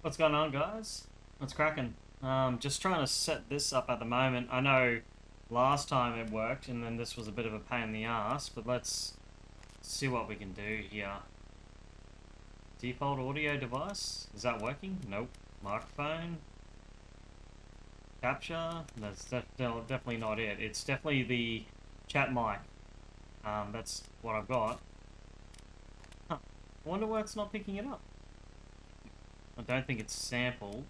What's going on, guys? What's cracking? Just trying to set this up at the moment. I know last time it worked, and then this was a bit of a pain in the ass, but let's see what we can do here. Default audio device? Is that working? Nope. Microphone? Capture? That's definitely not it. It's definitely the chat mic. That's what I've got. Huh. I wonder why it's not picking it up. I don't think it's sampled.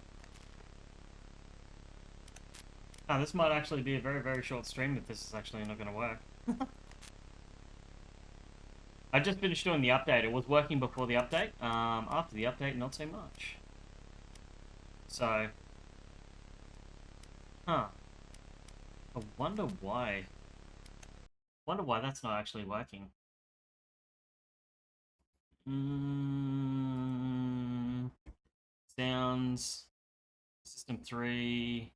Oh, this might actually be a very, very short stream if this is actually not going to work. I just finished doing the update. It was working before the update. After the update, not so much. So, huh. I wonder why. Wonder why that's not actually working. Sounds. System 3.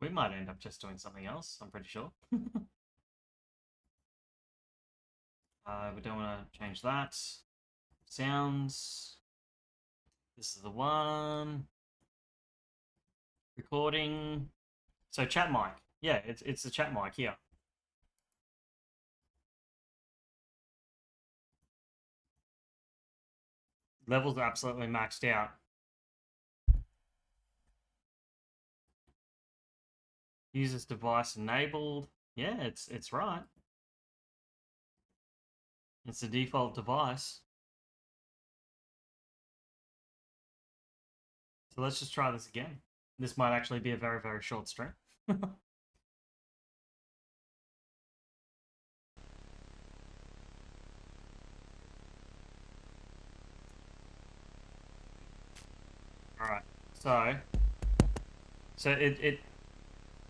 We might end up just doing something else, I'm pretty sure. We don't want to change that. Sounds. This is the one. Recording. So chat mic. Yeah, it's the chat mic here. Levels are absolutely maxed out. Use this device enabled. Yeah, it's right. It's the default device. So let's just try this again. This might actually be a very, very short stream. Alright. So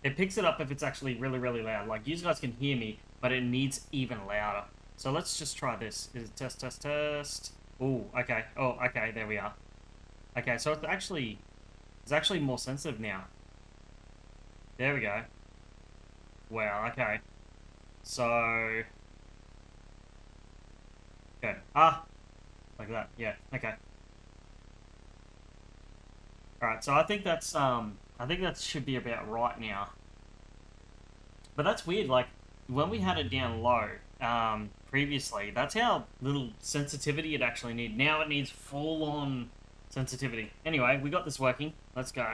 it picks it up if it's actually really, really loud. Like, you guys can hear me, but it needs even louder. So let's just try this. Is it test, test, test? Oh, okay. Oh, okay, there we are. Okay, so it's actually more sensitive now. There we go. Wow, okay. So okay. Ah, like that. Yeah, okay. Alright, so I think that should be about right now. But that's weird, like when we had it down low, previously, that's how little sensitivity it actually needed. Now it needs full on sensitivity. Anyway, we got this working. Let's go.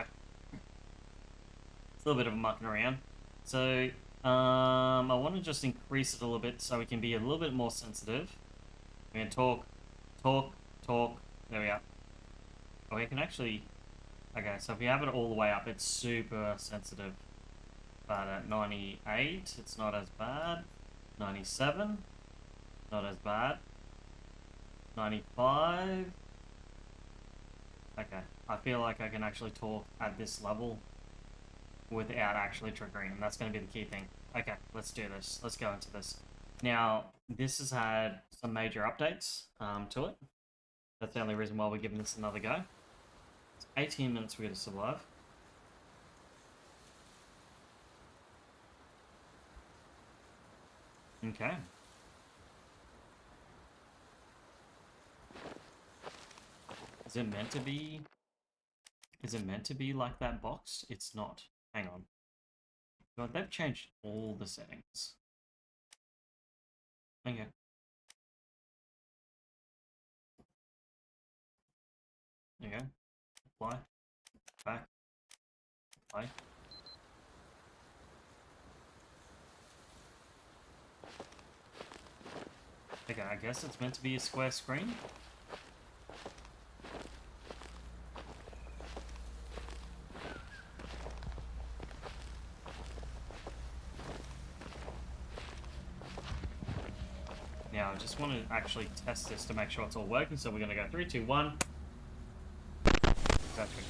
It's a little bit of a mucking around. So I want to just increase it a little bit so we can be a little bit more sensitive. We're gonna talk, talk, talk. There we are. Oh, we can actually. Okay, so if we have it all the way up, it's super sensitive. But at 98, it's not as bad. 97, not as bad. 95. Okay, I feel like I can actually talk at this level without actually triggering, and that's going to be the key thing. Okay, let's do this. Let's go into this. Now, this has had some major updates to it. That's the only reason why we're giving this another go. It's 18 minutes we're going to survive. Okay. Is it meant to be? Is it meant to be like that box? It's not. Hang on. God, they've changed all the settings. Okay. Okay. Apply. Back. Apply. Okay, I guess it's meant to be a square screen. Now, I just want to actually test this to make sure it's all working, so we're going to go 3, 2, 1. Perfect.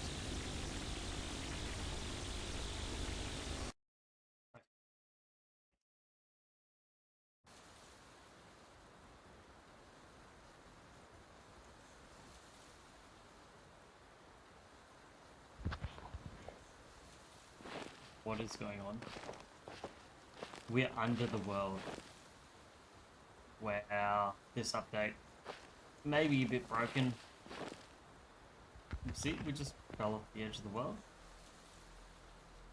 What is going on? We're under the world. Wow, this update may be a bit broken. See, we just fell off the edge of the world.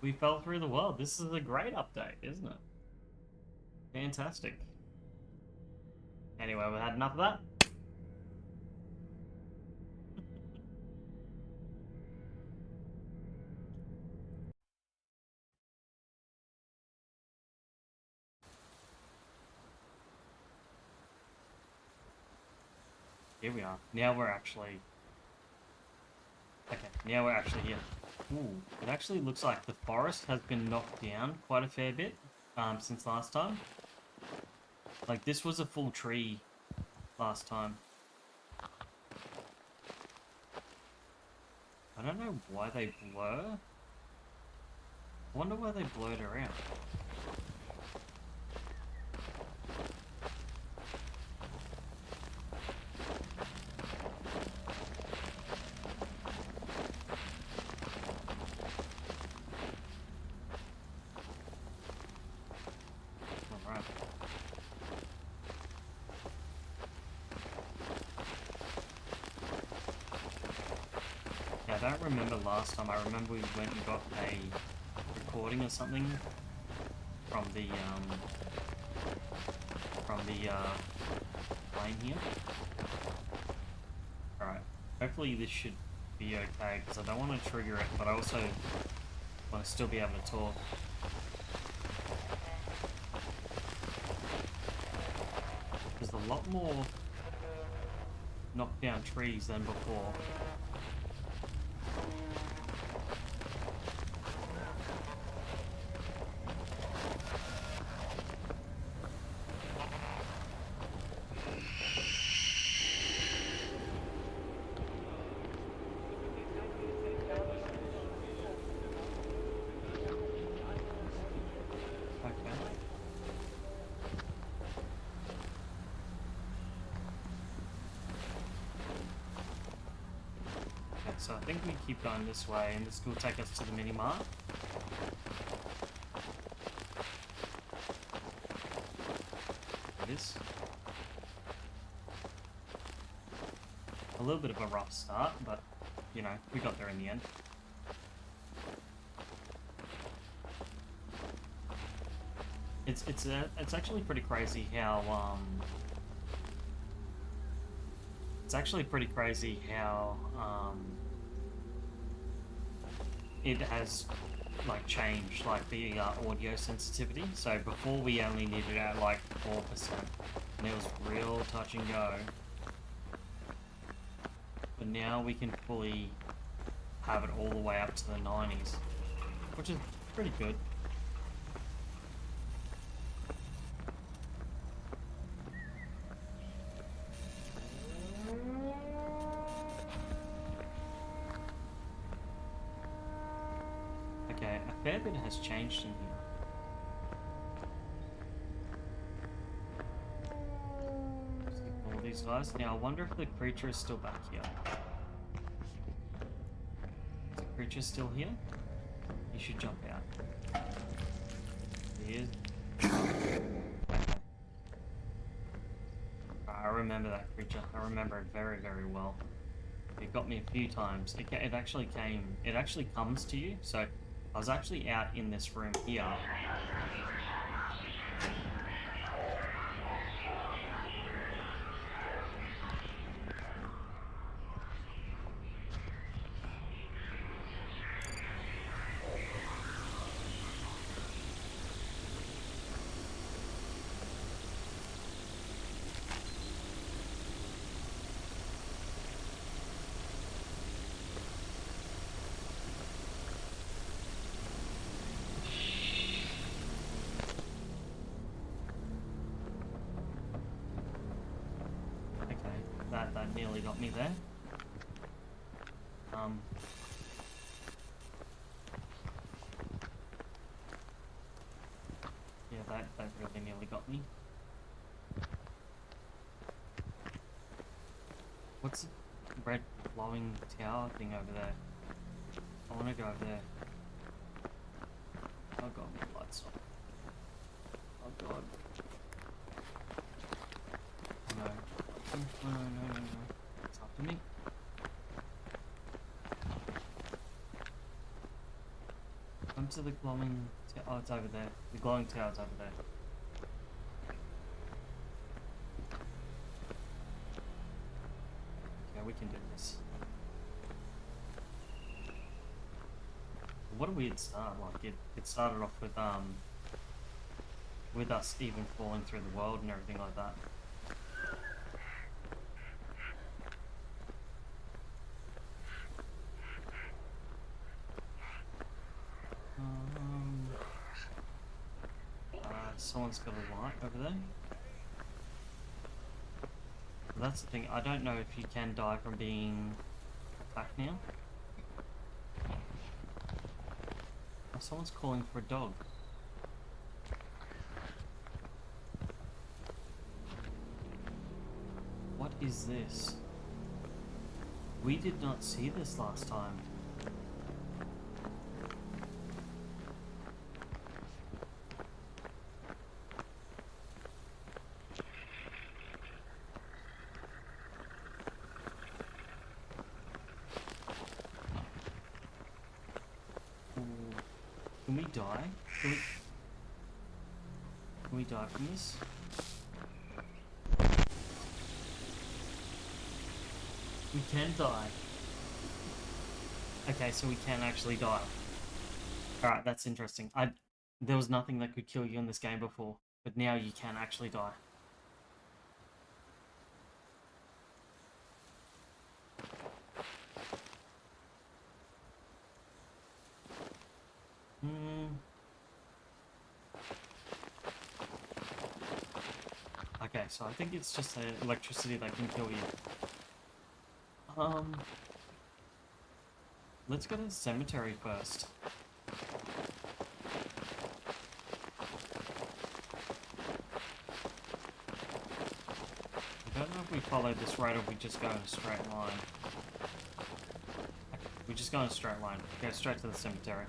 We fell through the world. This is a great update, isn't it? Fantastic. Anyway, we had enough of that. Here we are. Now we're actually... Okay, now we're actually here. Ooh, it actually looks like the forest has been knocked down quite a fair bit since last time. Like, this was a full tree last time. I don't know why they blur. I wonder why they blurred her out. Alright. Yeah, I don't remember last time. I remember we went and got a recording or something from the plane here. Alright. Hopefully this should be okay, because I don't want to trigger it, but I also want to still be able to talk. There's a lot more knocked down trees than before. So I think we keep going this way, and this will take us to the mini-mart. It is. A little bit of a rough start, but, you know, we got there in the end. It's actually pretty crazy how, it has like changed like the audio sensitivity. So before we only needed it at like 4%, and it was real touch and go. But now we can fully have it all the way up to the 90s, which is pretty good. Okay, a fair bit has changed in here. All these guys. Now I wonder if the creature is still back here. Is the creature still here? He should jump out. He is. Okay. I remember that creature. I remember it very, very well. It got me a few times. It actually comes to you. So I was actually out in this room here. That nearly got me there. Yeah, that really nearly got me. What's the red glowing tower thing over there? I want to go over there. Oh god, my lights off. Oh god. to the glowing... Oh, it's over there. The glowing tower's over there. Okay, we can do this. What a weird start. Like, it started off with us even falling through the world and everything like that. Someone's got a light over there. That's the thing. I don't know if you can die from being attacked now. Oh, someone's calling for a dog. What is this? We did not see this last time. Can we die? Can we die from this? We can die. Okay, so we can actually die. Alright, that's interesting. There was nothing that could kill you in this game before, but now you can actually die. Okay, so I think it's just the electricity that can kill you. Let's go to the cemetery first. I don't know if we follow this road or we just go in a straight line. Okay, we just go in a straight line. Go straight to the cemetery.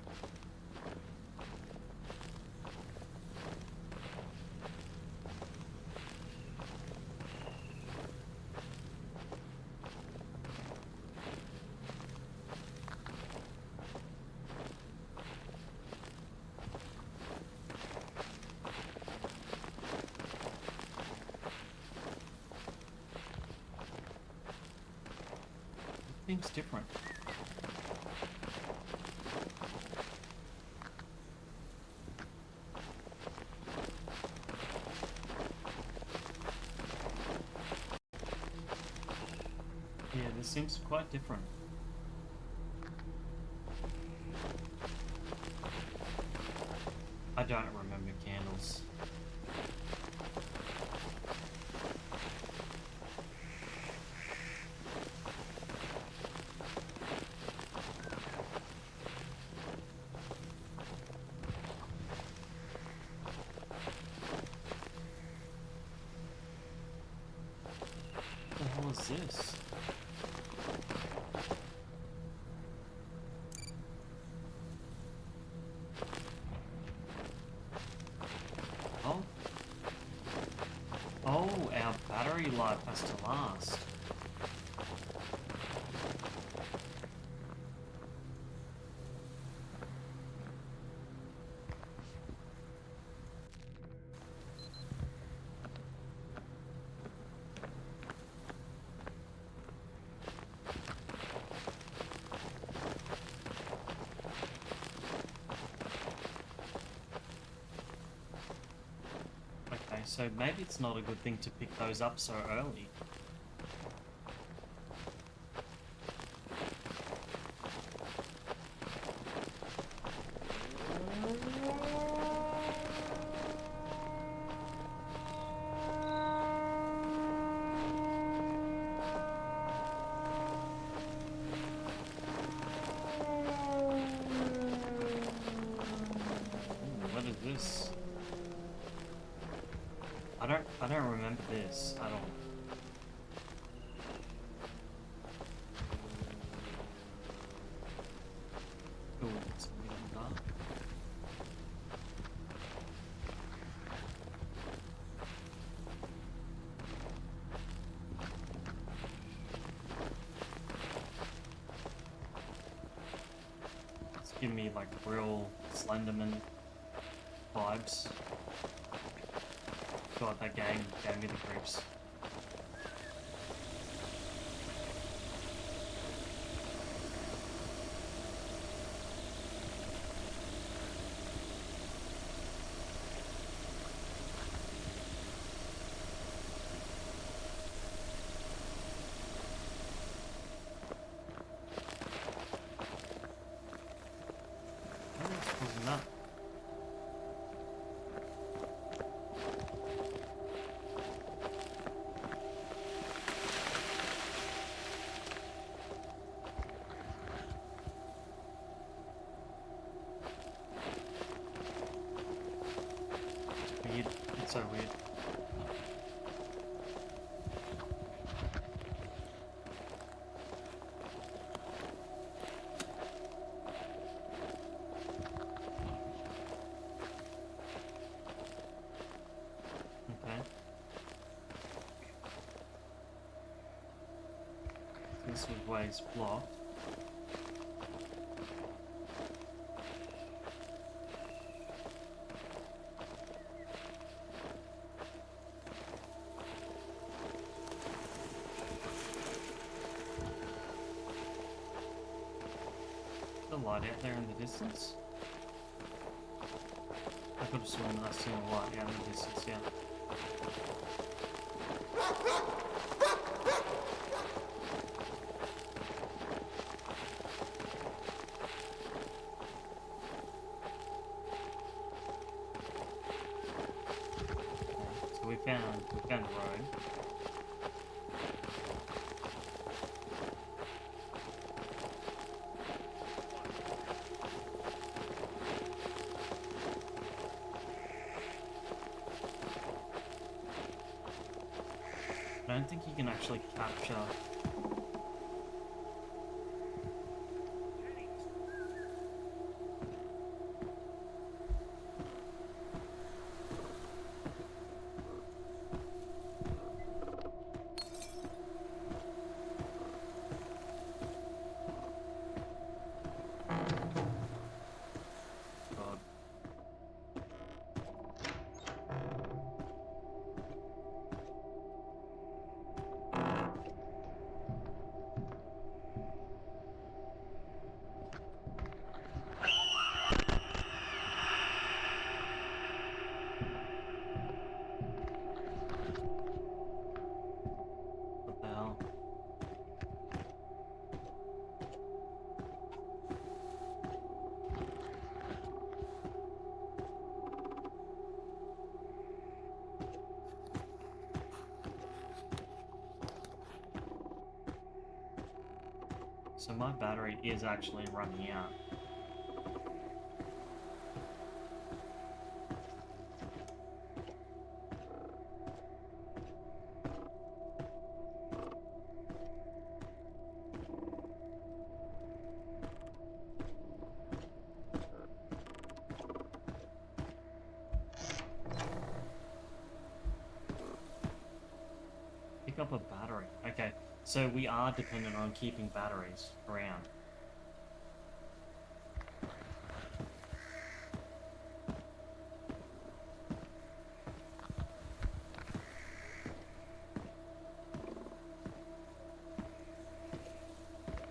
Seems different. Yeah, this seems quite different. I don't remember candles. What the hell is this? Oh. Oh, our battery life has to last. Okay, so maybe it's not a good thing to pick those up so early. Ooh, what is this? I don't remember this at all. Ooh, it's really dark. It's giving me like real Slenderman vibes. God, that game gave me the creeps. What else was that? Weird. It's so weird. Okay. This way's blocked. The light out there in the distance. I could have sworn that I seen a light out in the distance, yeah. Okay, so we found a road. I don't think you can actually capture. God. What the hell? So my battery is actually running out. Pick up a battery. Okay, so we are dependent on keeping batteries around.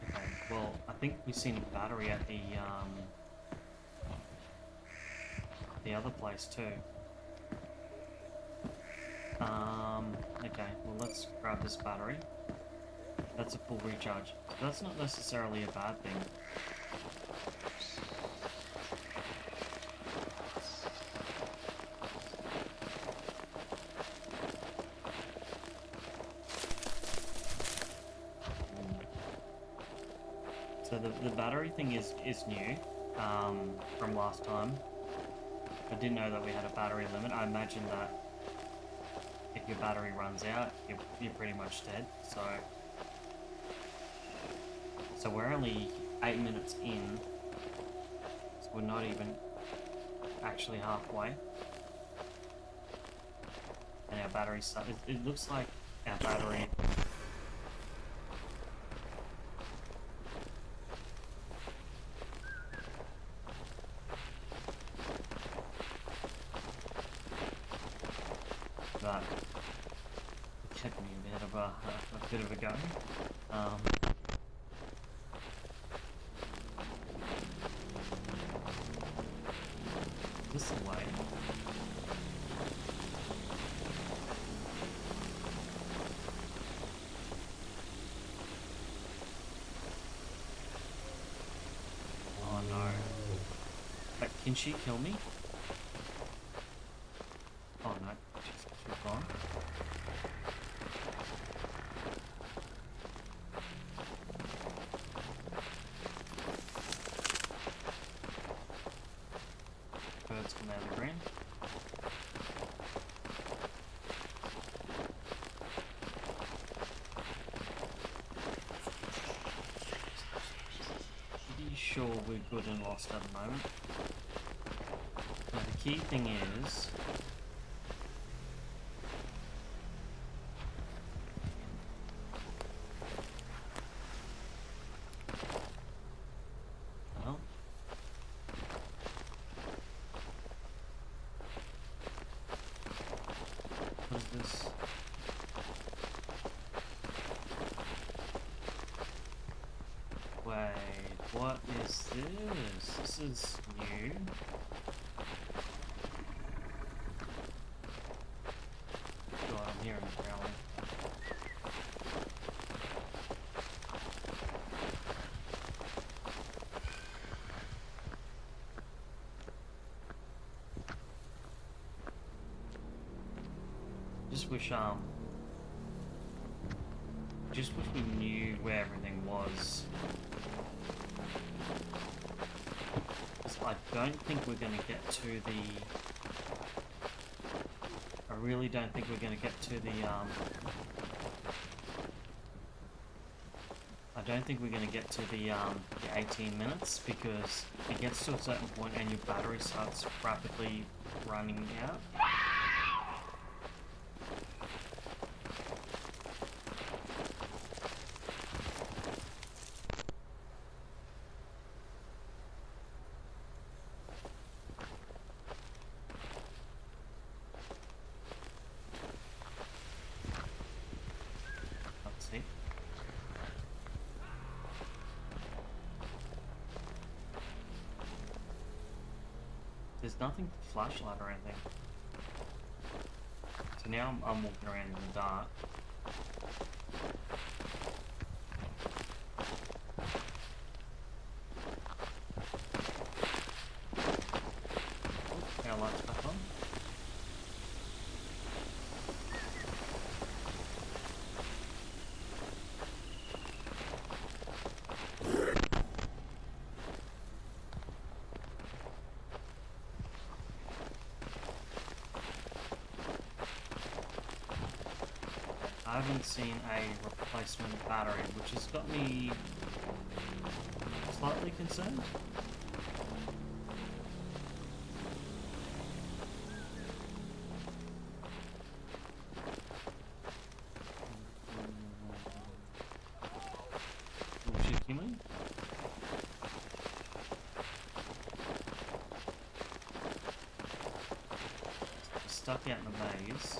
Okay, well, I think we've seen a battery at the other place too. Okay, well let's grab this battery. That's a full recharge. So that's not necessarily a bad thing. So the battery thing is new, from last time. I didn't know that we had a battery limit. I imagine that if your battery runs out, you're pretty much dead. So we're only 8 minutes in, so we're not even actually halfway. And our battery's it looks like our battery. but it kept me a bit of a go. This way. Oh no. But can she kill me? Oh no, she's gone. Birds come out of the green. Pretty sure we're good and lost at the moment. Now the key thing is... well... what is this? Wait, what is this? This is new. God, I'm hearing growling. Just wish we knew where everything was. 'Cause I don't think we're gonna get to the... I really don't think we're gonna get to the, I don't think we're gonna get to the 18 minutes, because it gets to a certain point and your battery starts rapidly running out. Let's see. There's nothing for flashlight or anything. So now I'm walking around in the dark. Oh, our light's back on. I haven't seen a replacement battery, which has got me slightly concerned. Will she kill me? Stuck out in the maze.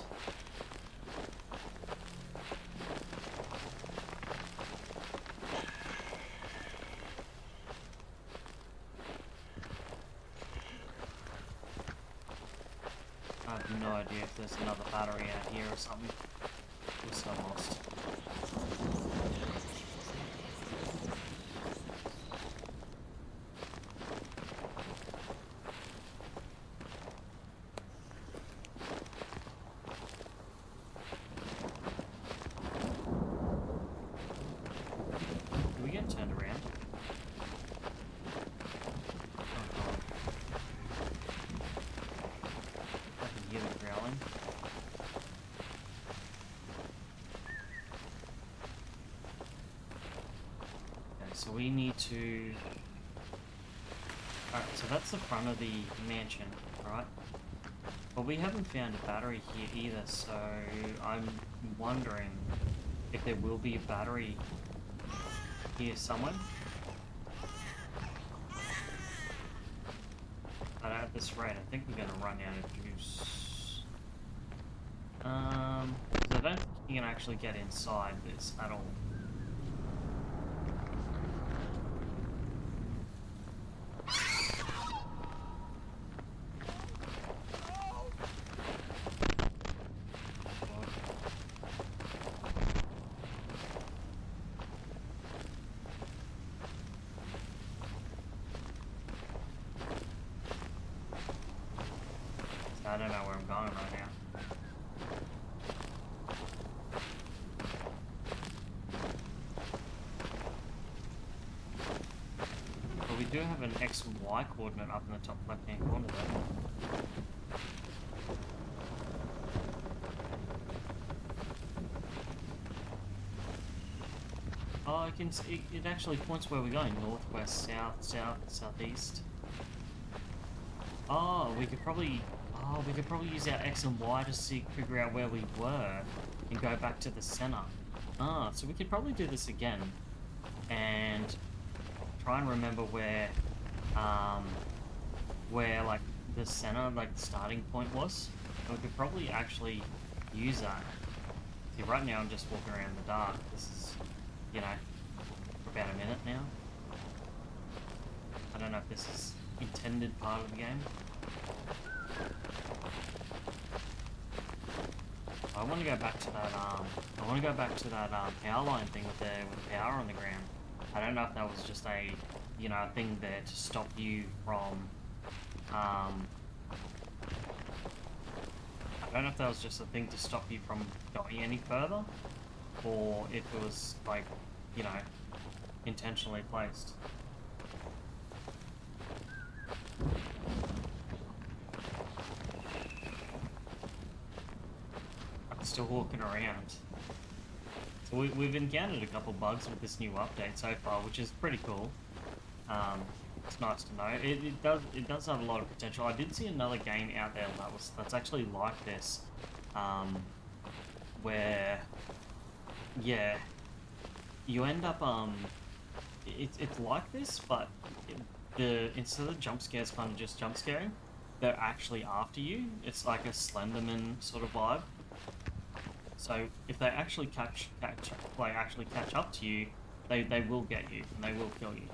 I have no idea if there's another battery out here or something. We're so lost. Do we get turned around? Growling. Okay, so we need to... Alright, so that's the front of the mansion, right? But we haven't found a battery here either, so I'm wondering if there will be a battery here somewhere. But at this rate, I think we're going to run out of juice. you can actually get inside this at all. I don't know where I'm going right now. But we do have an X and Y coordinate up in the top left-hand corner there. Oh, I can see, it actually points where we're going. North, west, south, south, southeast. Oh, we could probably use our X and Y to figure out where we were and go back to the center. Ah, so we could probably do this again and try and remember where like the center, like the starting point was. And we could probably actually use that. See, right now I'm just walking around in the dark. This is, you know, for about a minute now. I don't know if this is intended part of the game. I want to go back to that power line thing with the power on the ground. I don't know if that was just a, you know, a thing there to stop you from I don't know if that was just a thing to stop you from going any further, or if it was, like, you know, intentionally placed. Still walking around. So we've encountered a couple bugs with this new update so far, which is pretty cool. It's nice to know. It does have a lot of potential. I did see another game out there that's actually like this, where, yeah, you end up it's like this, but instead of jump scares kind of just jump scaring, they're actually after you. It's like a Slenderman sort of vibe. So if they actually catch up to you, they will get you and they will kill you.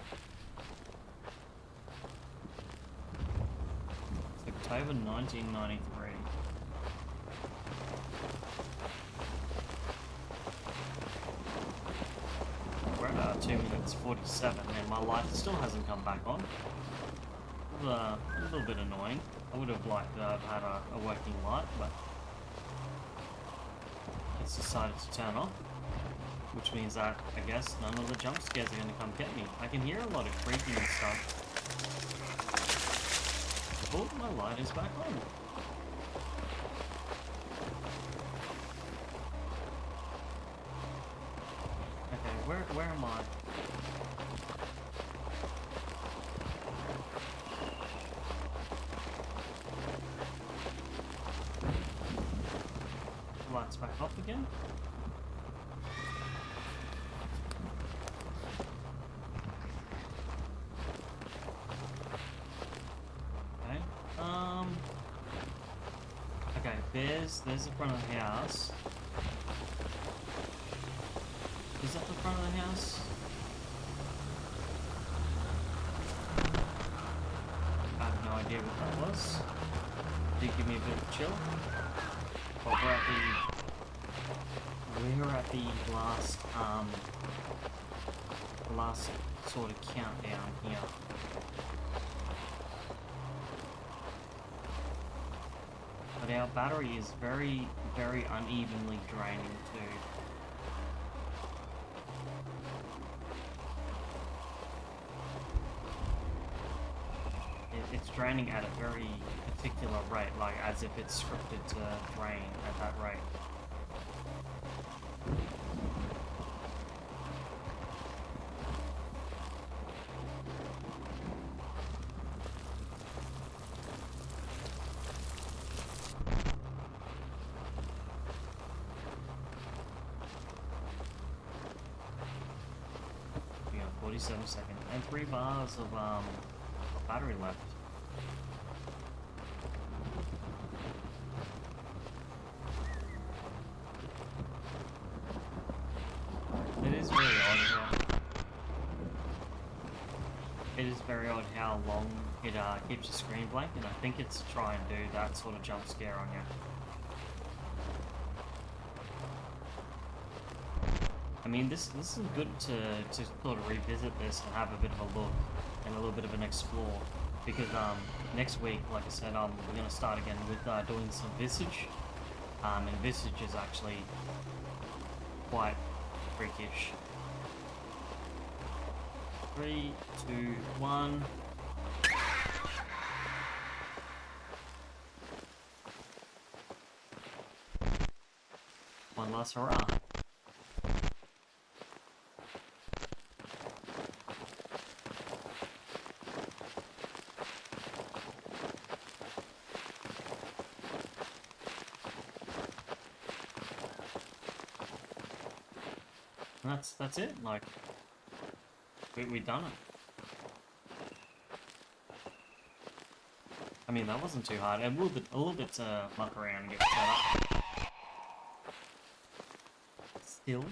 It's October 1993. We're at 2 minutes 47 and my light still hasn't come back on. A little bit annoying. I would have liked to have had a working light, but it's decided to turn off, which means that, I guess, none of the jump scares are going to come get me. I can hear a lot of creaking and stuff. Oh, my light is back on. Okay, where am I? Lights back off again. Okay. Okay, there's the front of the house. Is that the front of the house? I have no idea what that was. Did give me a bit of chill. But we're at the last sort of countdown here. But our battery is very, very unevenly draining too. It's draining at a very particular rate, like as if it's scripted to drain at that rate. We got 47 seconds and 3 bars of battery left. is very odd how long it keeps your screen blank, and I think it's to try and do that sort of jump scare on you. I mean, this is good to sort of revisit this and have a bit of a look and a little bit of an explore, because next week, like I said, we're going to start again with doing some Visage, and Visage is actually quite freakish. 3, 2, 1. One last hurrah. That's it. Like, we done it. I mean, that wasn't too hard. A little bit to muck around and get set up. Still.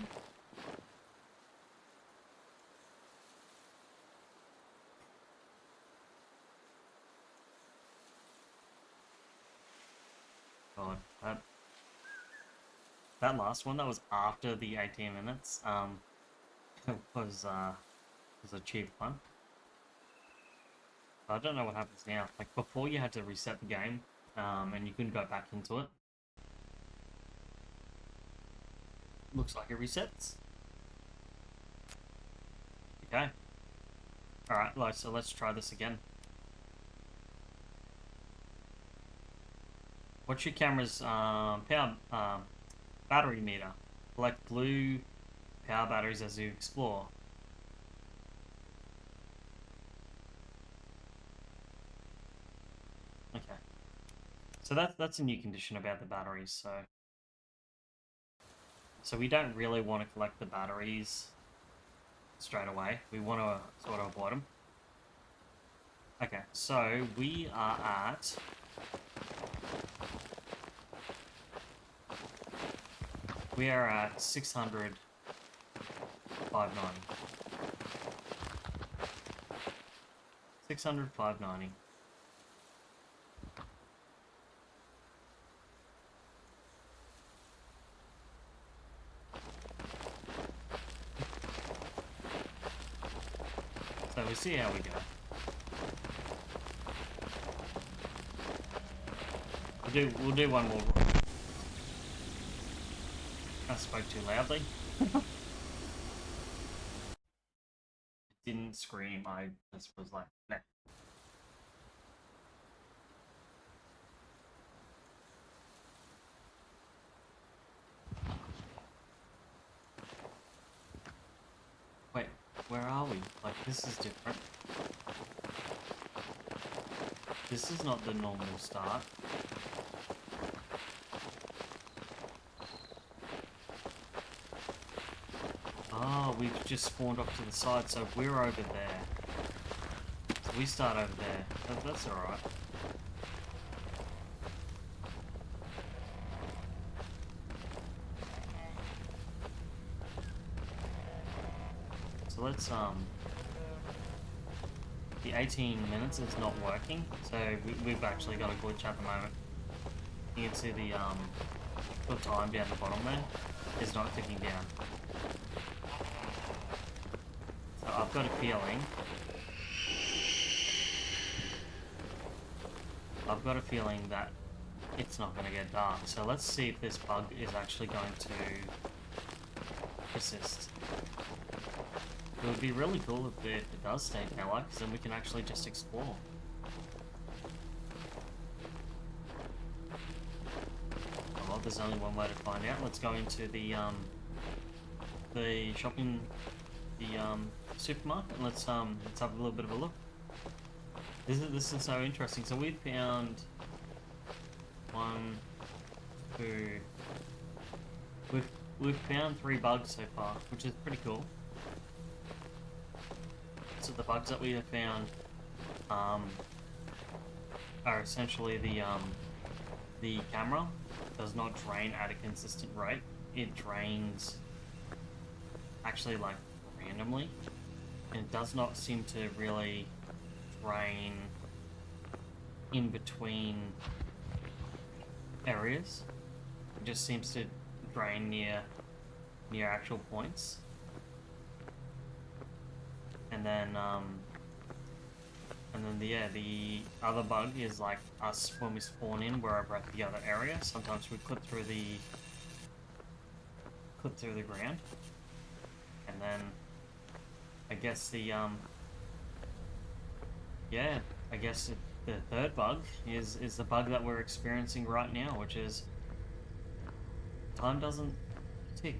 God, that last one, that was after the 18 minutes. Was a cheap one. I don't know what happens now. Like, before you had to reset the game, and you couldn't go back into it. Looks like it resets. Okay. Alright, so let's try this again. What's your camera's power battery meter? Collect blue power batteries as you explore. Okay. So that's a new condition about the batteries, so we don't really want to collect the batteries straight away. We want to sort of avoid them. Okay, so we are at... We are at 600, 590. 600, 590. So we see how we go. We'll do one more. I spoke too loudly. Didn't scream. I just was like, nah. Wait, where are we? Like, this is different. This is not the normal start. Oh, we've just spawned off to the side, so we're over there. So we start over there. That's alright. So let's, the 18 minutes is not working, so we've actually got a glitch at the moment. You can see the time down the bottom there is not ticking down. So I've got a feeling... that it's not going to get dark. So let's see if this bug is actually going to persist. It would be really cool if it does stay daylight, because then we can actually just explore. Well, there's only one way to find out. Let's go into the shopping, supermarket, and let's have a little bit of a look. This is so interesting. So we've found 1, 2. We've found 3 bugs so far, which is pretty cool. So the bugs that we have found are essentially the camera does not drain at a consistent rate. It drains actually like randomly, and it does not seem to really drain in between areas. It just seems to drain near actual points. And then the other bug is like us when we spawn in, where we're at the other area. Sometimes we clip through the ground, and then I guess the the third bug is the bug that we're experiencing right now, which is time doesn't tick.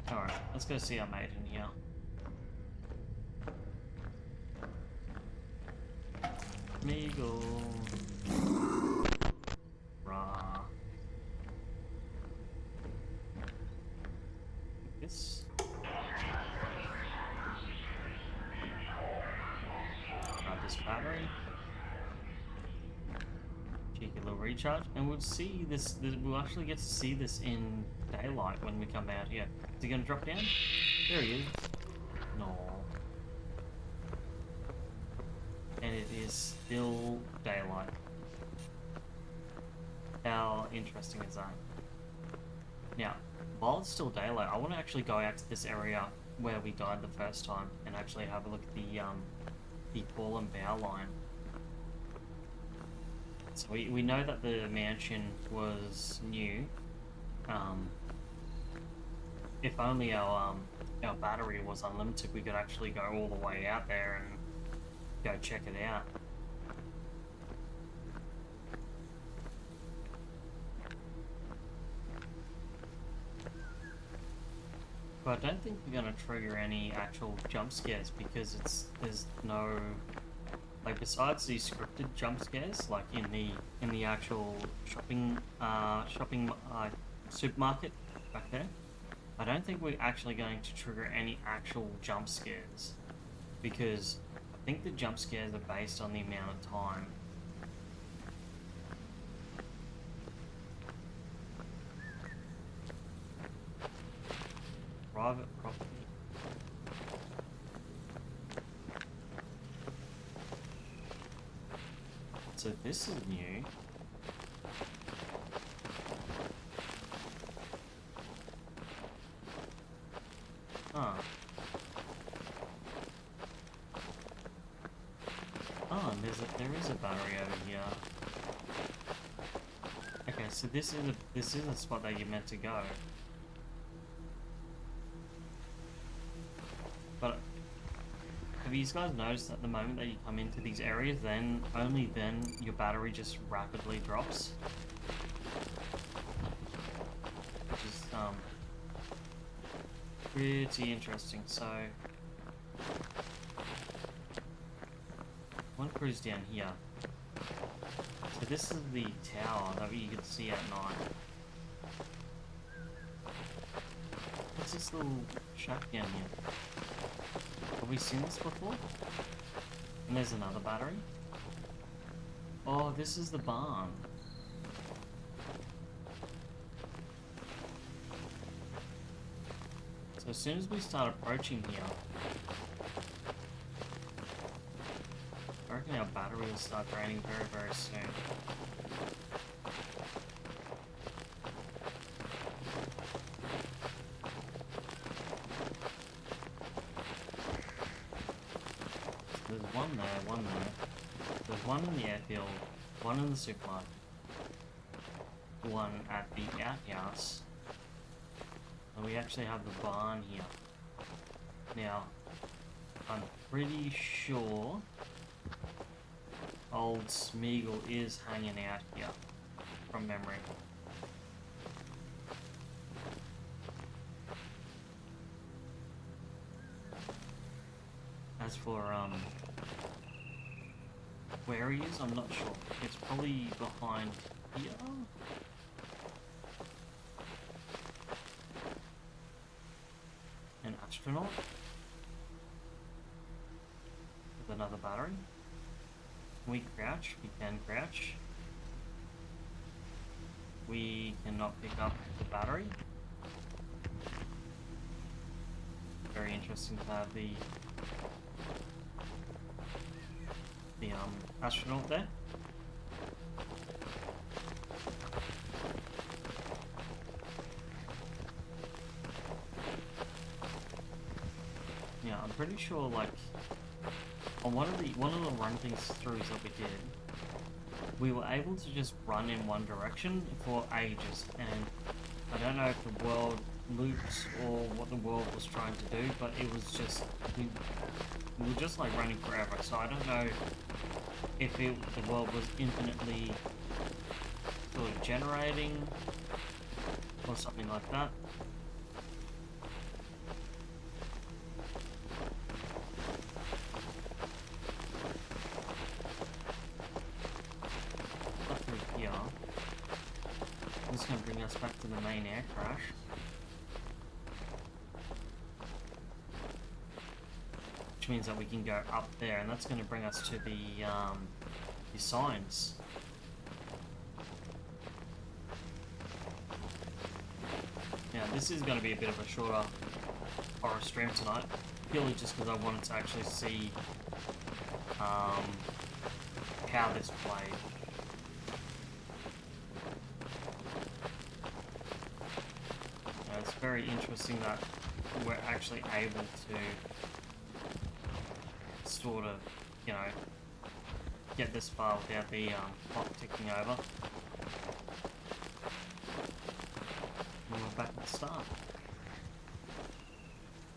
Alright, let's go see our mate in here. Meagle. Rah. This. Grab this battery. Cheeky little recharge. And we'll see this, we'll actually get to see this in daylight when we come out here. Is he gonna drop down? There he is. No. And it is still daylight. How interesting is that? Now, while it's still daylight, I want to actually go out to this area where we died the first time and actually have a look at the fallen bow line. So we know that the mansion was new. If only our battery was unlimited, we could actually go all the way out there and go check it out. But I don't think we're gonna trigger any actual jump scares because there's no, like, besides these scripted jump scares, like in the actual shopping supermarket back there. I don't think we're actually going to trigger any actual jump scares because I think the jump scares are based on the amount of time. Private property. So this is new. Huh. Oh, and there is a battery over here. Okay, so this is a spot that you're meant to go. But have you guys noticed that the moment that you come into these areas, then only then your battery just rapidly drops? Which is pretty interesting. So one cruise down here. So this is the tower that you can see at night. What's this little shack down here? Have we seen this before? And there's another battery. Oh, this is the barn. So as soon as we start approaching here, I reckon our battery will start draining very, very soon. There's one there. There's one in the airfield, one in the supermarket, one at the outhouse, and we actually have the barn here. Now, I'm pretty sure old Smeagol is hanging out here, from memory. As for, where he is, I'm not sure. It's probably behind here. An astronaut with another battery. Can we crouch? We can crouch. we cannot pick up the battery. Very interesting to have the astronaut there. Yeah, I'm pretty sure like on one of the run things throughs that we did, we were able to just run in one direction for ages, and I don't know if the world looped or what the world was trying to do, but it was just we were just like running forever. So I don't know if the world was infinitely sort of generating or something like that. Up through here. This is going to bring us back to the main air crash. Which means that we can go up there, and that's going to bring us to the signs. Now, this is going to be a bit of a shorter horror stream tonight, purely just because I wanted to actually see how this played. It's very interesting that we're actually able to sort of, you know, get this far without the clock ticking over. And we're back at the start.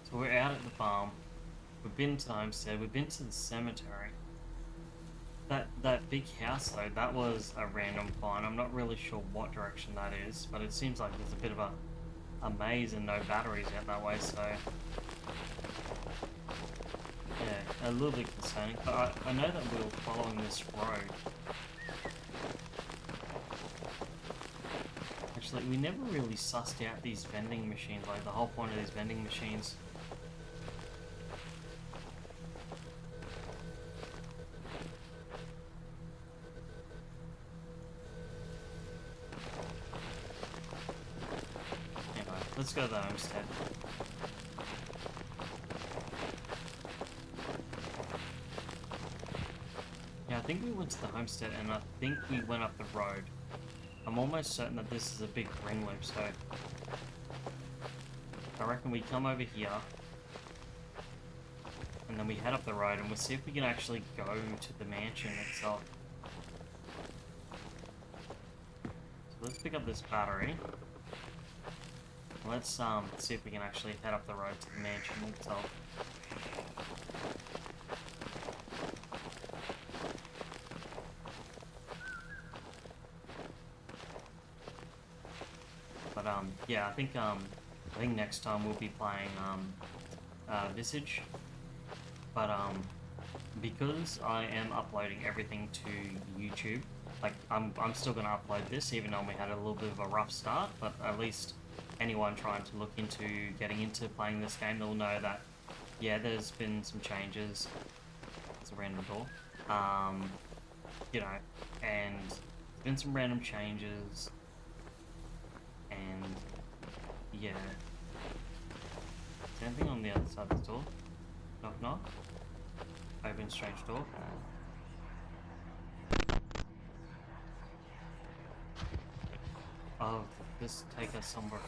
So we're out at the farm. We've been to the homestead. We've been to the cemetery. That big house though, that was a random find. I'm not really sure what direction that is, but it seems like there's a bit of a maze and no batteries out that way, so yeah, a little bit concerning. But I know that we were following this road. Actually, we never really sussed out these vending machines, like the whole point of these vending machines. Anyway, let's go to the homestead. Yeah, I think we went to the homestead, and I think we went up the road. I'm almost certain that this is a big ring loop, so I reckon we come over here, and then we head up the road, and we'll see if we can actually go to the mansion itself. So let's pick up this battery. Let's see if we can actually head up the road to the mansion itself. But yeah, I think next time we'll be playing Visage. But because I am uploading everything to YouTube, like I'm still gonna upload this, even though we had a little bit of a rough start. But at least anyone trying to look into getting into playing this game, they'll know that yeah, there's been some changes. It's a random door. You know, and there's been some random changes. And yeah, is there anything on the other side of the door? Knock knock. Open strange door. Oh, this take us somewhere.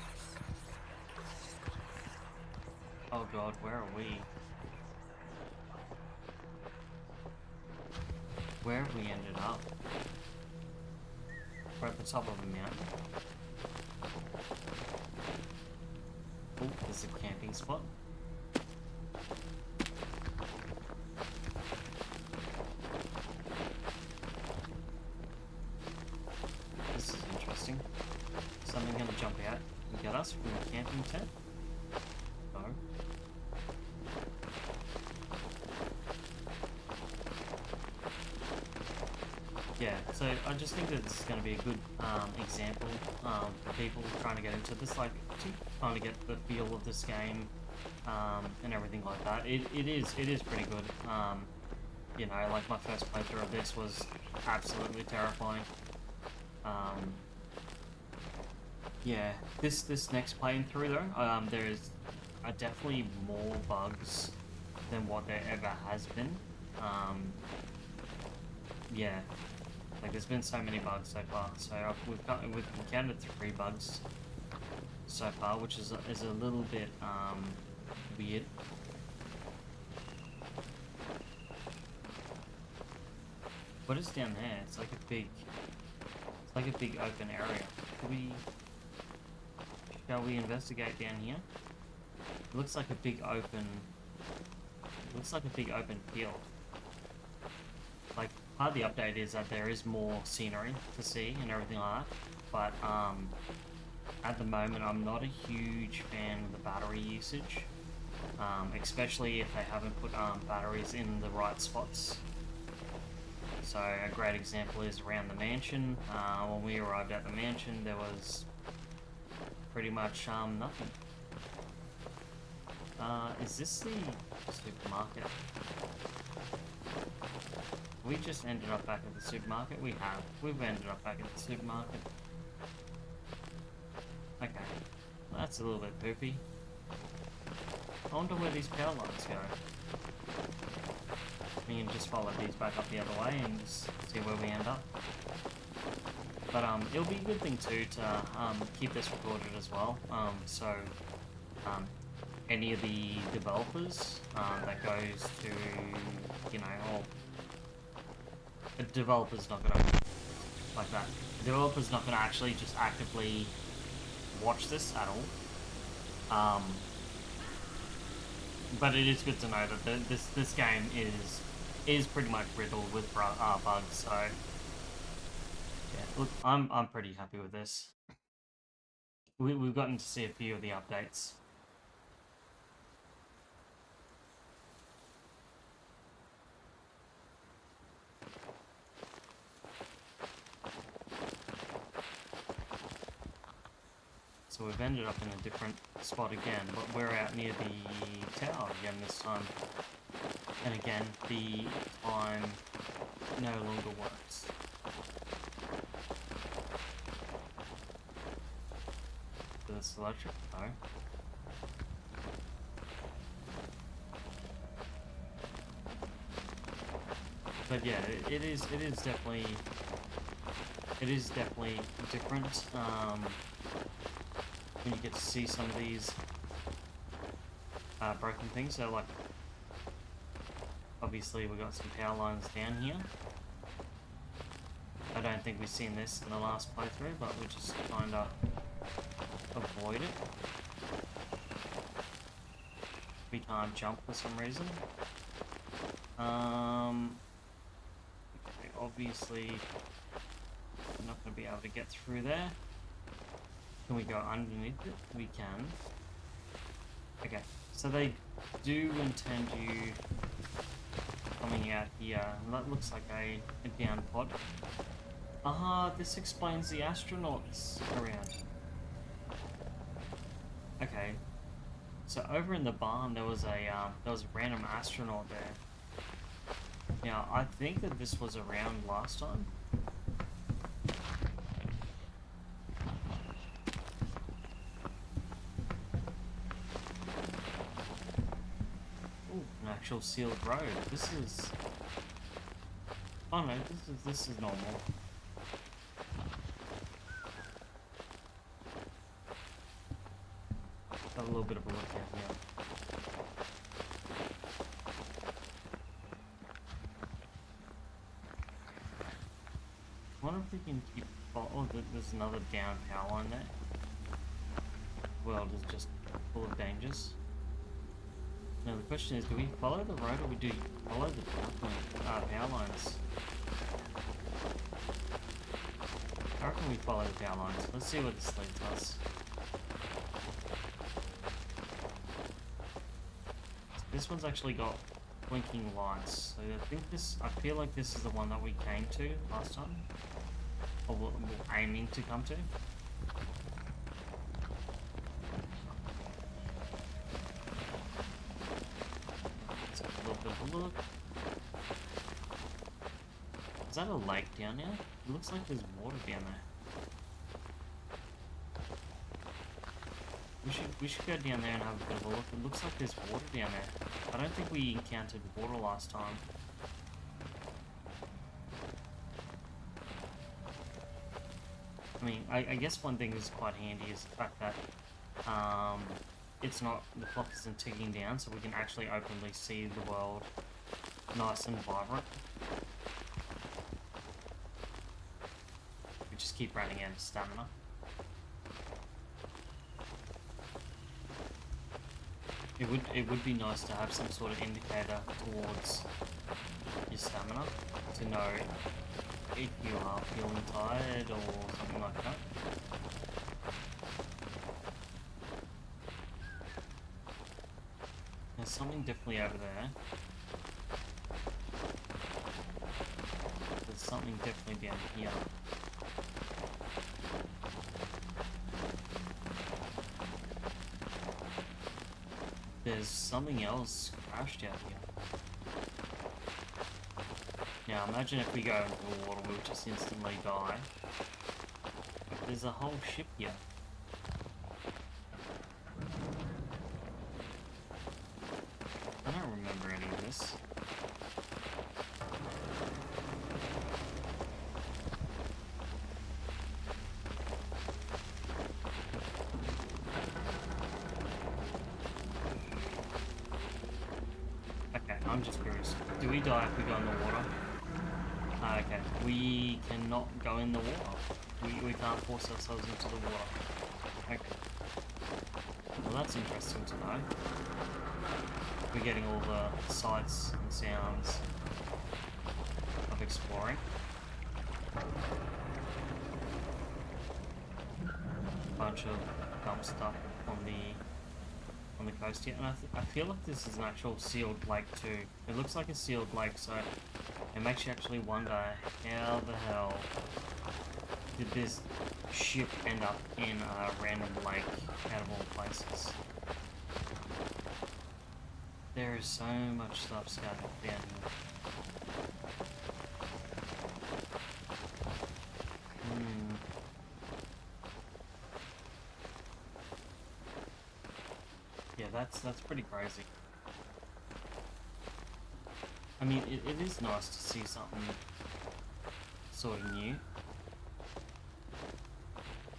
Oh god, where are we? Where have we ended up? We're at the top of a mountain. Oh, there's a camping spot. This is interesting. Something gonna jump out and get us from the camping tent? No. Yeah, so I just think that this is going to be a good example for people trying to get into this, like, to kind of get the feel of this game and everything like that. It is pretty good. You know, like my first playthrough of this was absolutely terrifying. Yeah, this next playthrough though, there's definitely more bugs than what there ever has been. Um, yeah, like there's been so many bugs so far. So we've encountered 3 bugs so far, which is a little bit weird. What is down there? It's like a big open area. Shall we investigate down here? It looks like a big open. It looks like a big open field. Like part of the update is that there is more scenery to see and everything like that. But at the moment, I'm not a huge fan of the battery usage, especially if they haven't put batteries in the right spots. So a great example is around the mansion. When we arrived at the mansion, there was pretty much nothing. Is this the supermarket? We just ended up back at the supermarket. We have. We've ended up back at the supermarket. Okay. Well, that's a little bit poopy. I wonder where these power lines go. We can just follow these back up the other way and just see where we end up. But it'll be a good thing too to keep this recorded as well. So any of the developers that goes to, you know, or a developer's not gonna like that. A developer's not gonna actually just actively watch this at all. But it is good to know that this game is pretty much riddled with bugs. So yeah, look, I'm pretty happy with this. We've gotten to see a few of the updates. So we've ended up in a different spot again, but we're out near the tower again this time. And again, the time no longer works. This electric? No. But yeah, it is definitely different. When you get to see some of these broken things. So like, obviously we got some power lines down here. I don't think we've seen this in the last playthrough, but we just kind of avoid it. We can't jump for some reason. Okay, obviously we're not going to be able to get through there. Can we go underneath it? We can. Okay, so they do intend you coming out here. That looks like a down pod. This explains the astronauts around. Okay, so over in the barn there was a random astronaut there. Now I think that this was around last time. Ooh, an actual sealed road. This is. Oh no, this is normal. Have a little bit of a look out here. I wonder if we can keep. Oh, there's another down power line there. The world is just full of dangers. Now the question is, do we follow the road or we do follow the power lines? I reckon we follow the power lines. Let's see what this leads us. This one's actually got blinking lights, so I feel like this is the one that we came to last time, or we're aiming to come to. Let's have a little bit of a look. Is that a lake down there? It looks like there's water down there. We should go down there and have a bit of a look. It looks like there's water down there. I don't think we encountered water last time. I mean, I guess one thing that's quite handy is the fact that it's not, the clock isn't ticking down, so we can actually openly see the world nice and vibrant. We just keep running out of stamina. It would be nice to have some sort of indicator towards your stamina to know if you are feeling tired or something like that. There's something definitely over there. There's something definitely down here. There's something else crashed out here. Now imagine if we go into the water, we'll just instantly die. But there's a whole ship here. I don't remember any of this. Okay, I'm just curious. Do we die if we go in the water? Okay, we cannot go in the water. We can't force ourselves into the water. Okay. Well, that's interesting to know. We're getting all the sights and sounds of exploring. Bunch of dumb stuff on the coast here, and I feel like this is an actual sealed lake too. It looks like a sealed lake, so it makes you actually wonder how the hell did this ship end up in a random lake out of all places. There is so much stuff scattered down here. Yeah, that's pretty crazy. I mean, it is nice to see something sort of new.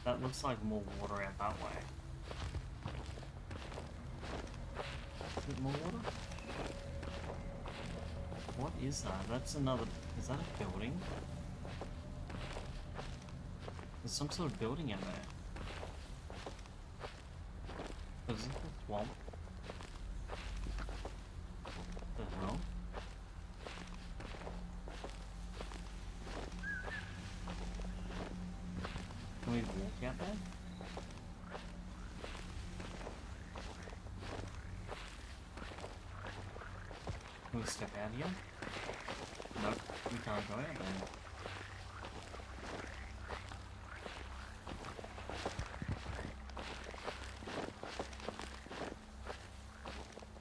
That looks like more water out that way. Is it more water? What is that? That's another... Is that a building? There's some sort of building in there. Is this a swamp? The hell? Can we walk out there? Can we step out here? Nope, we can't go out there.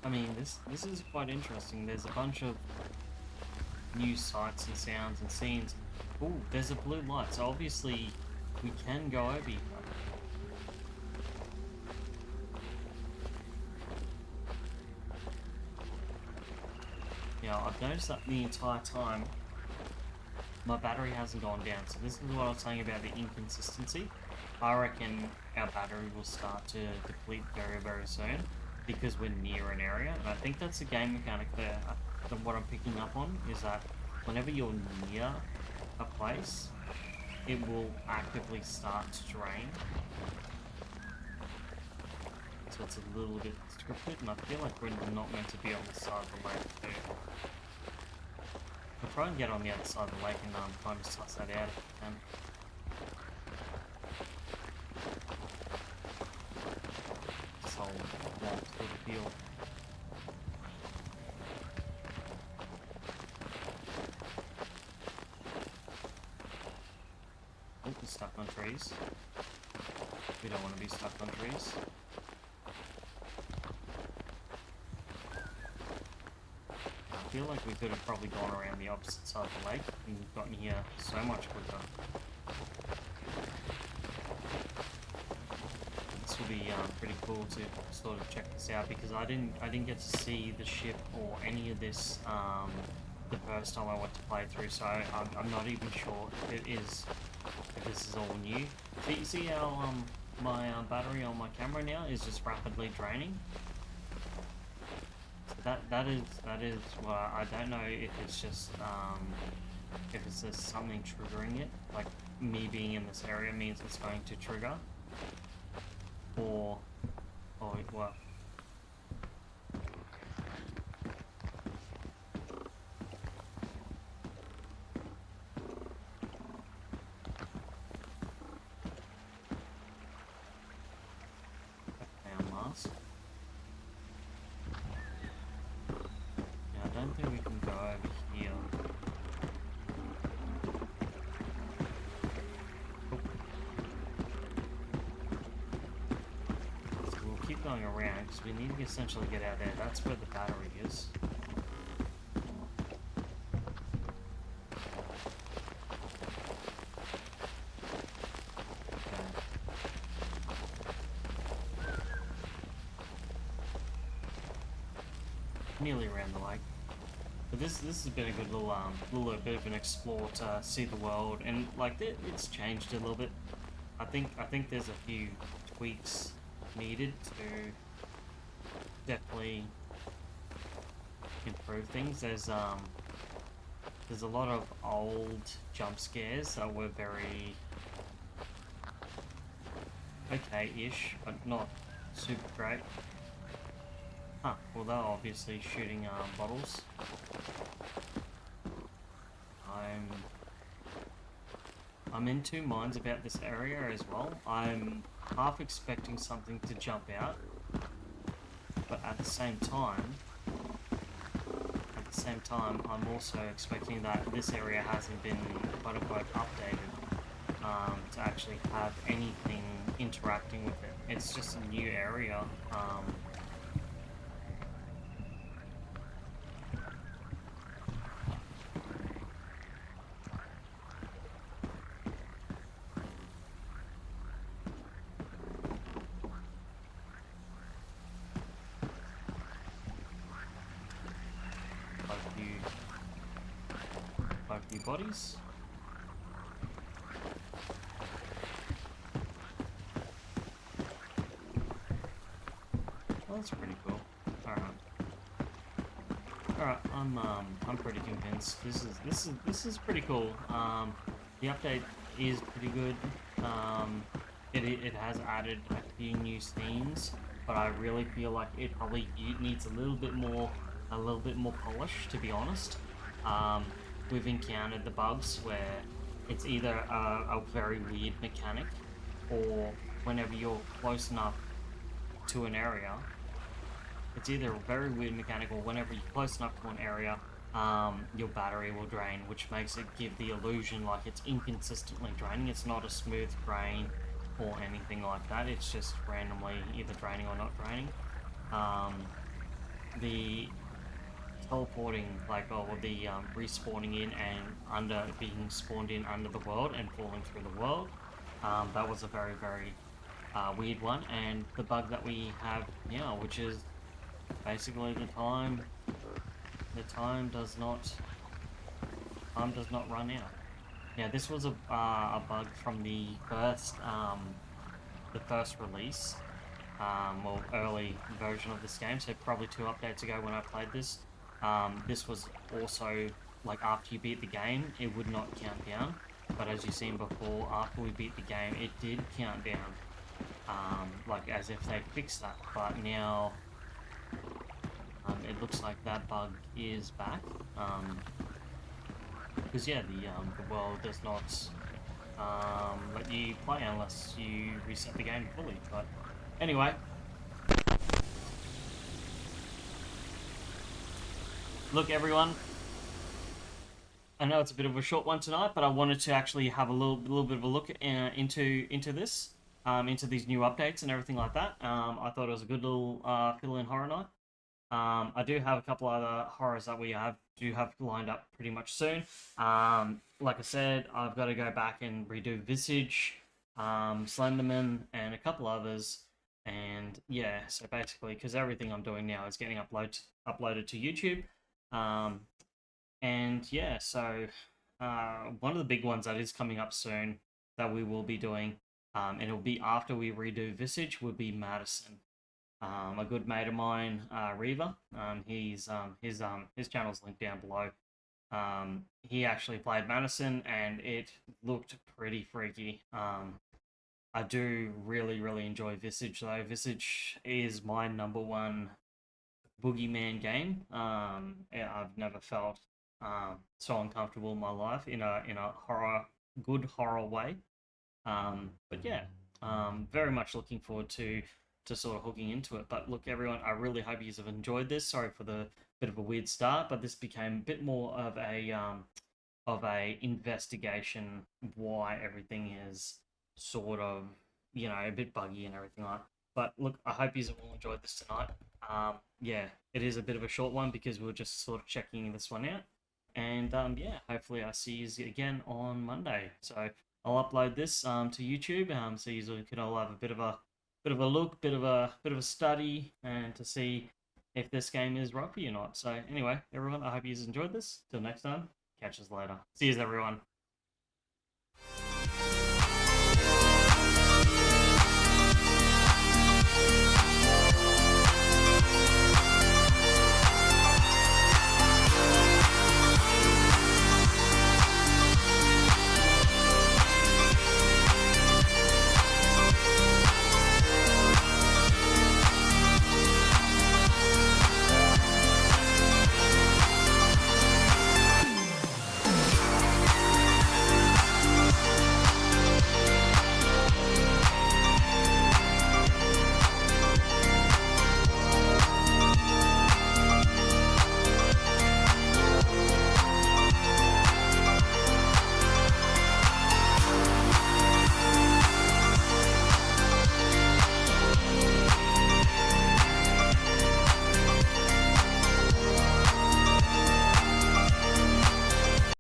I mean, this is quite interesting. There's a bunch of new sights and sounds and scenes. Ooh, there's a blue light, so obviously we can go over here. Yeah, I've noticed that the entire time my battery hasn't gone down, so this is what I was saying about the inconsistency. I reckon our battery will start to deplete very, very soon because we're near an area, and I think that's a game mechanic there. What I'm picking up on is that whenever you're near a place, it will actively start to drain. So it's a little bit scripted, and I feel like we're not meant to be on the side of the lake too. We'll try and get on the other side of the lake and try and suss that out if we can. This whole swamp sort of feel. Oh, we're stuck on trees. We don't want to be stuck on trees. I feel like we could have probably gone around the opposite side of the lake and gotten here so much quicker. This will be pretty cool to sort of check this out, because I didn't get to see the ship or any of this the first time I went to play through, so I'm not even sure if this is all new. See how my battery on my camera now is just rapidly draining. So that is well, I don't know if it's just if it's just something triggering it, like me being in this area means it's going to trigger, or what? Mask. Yeah, I don't think we can go over here. So we'll keep going around because we need to essentially get out there. That's where the battery is. Nearly around the lake, but this has been a good little bit of an explore to see the world, and like it's changed a little bit. I think there's a few tweaks needed to definitely improve things. There's a lot of old jump scares that were very okay-ish, but not super great. Huh, well they're obviously shooting bottles. I'm in two minds about this area as well. I'm half expecting something to jump out, but at the same time I'm also expecting that this area hasn't been quote-unquote updated to actually have anything interacting with it. It's just a new area. Quite a few bodies. Well, that's pretty cool. Alright, I'm pretty convinced. This is pretty cool. The update is pretty good. It has added a few new themes, but I really feel like it probably needs a little bit more polish, to be honest. We've encountered the bugs where it's either a very weird mechanic, or whenever you're close enough to an area, it's either a very weird mechanic, or whenever you're close enough to an area, your battery will drain, which makes it give the illusion like it's inconsistently draining. It's not a smooth drain or anything like that. It's just randomly either draining or not draining. The teleporting, like, or the respawning in and being spawned in under the world and falling through the world, that was a very weird one. And the bug that we have now, which is basically the time does not run out. Yeah, this was a bug from the first release, or early version of this game, so probably 2 updates ago when I played this. This was also, like, after you beat the game, it would not count down, but as you've seen before, after we beat the game, it did count down, like as if they fixed that. But now it looks like that bug is back, because yeah, the world does not let you play unless you reset the game fully. But anyway, look everyone, I know it's a bit of a short one tonight, but I wanted to actually have a little bit of a look into this, into these new updates and everything like that. I thought it was a good little fill-in horror night. I do have a couple other horrors that we do have lined up pretty much soon. Like I said, I've got to go back and redo Visage, Slenderman, and a couple others. And yeah, so basically, because everything I'm doing now is getting uploaded to YouTube. Um, and yeah, so one of the big ones that is coming up soon that we will be doing, and it'll be after we redo Visage, would be Madison. A good mate of mine, Reva. His channel's linked down below. He actually played Madison, and it looked pretty freaky. I do really enjoy Visage though. Visage is my number one boogeyman game. I've never felt so uncomfortable in my life in a good horror way. But yeah, very much looking forward to sort of hooking into it. But look, everyone, I really hope you have enjoyed this. Sorry for the bit of a weird start, but this became a bit more of a investigation why everything is sort of a bit buggy and everything like. But look, I hope you all enjoyed this tonight. Yeah, it is a bit of a short one because we are just sort of checking this one out, and yeah, hopefully I see you again on Monday. So I'll upload this to YouTube, so you can all have a bit of a look, bit of a study, and to see if this game is right for you or not. So anyway, everyone, I hope you enjoyed this. Till next time. Catch us later. See you, everyone.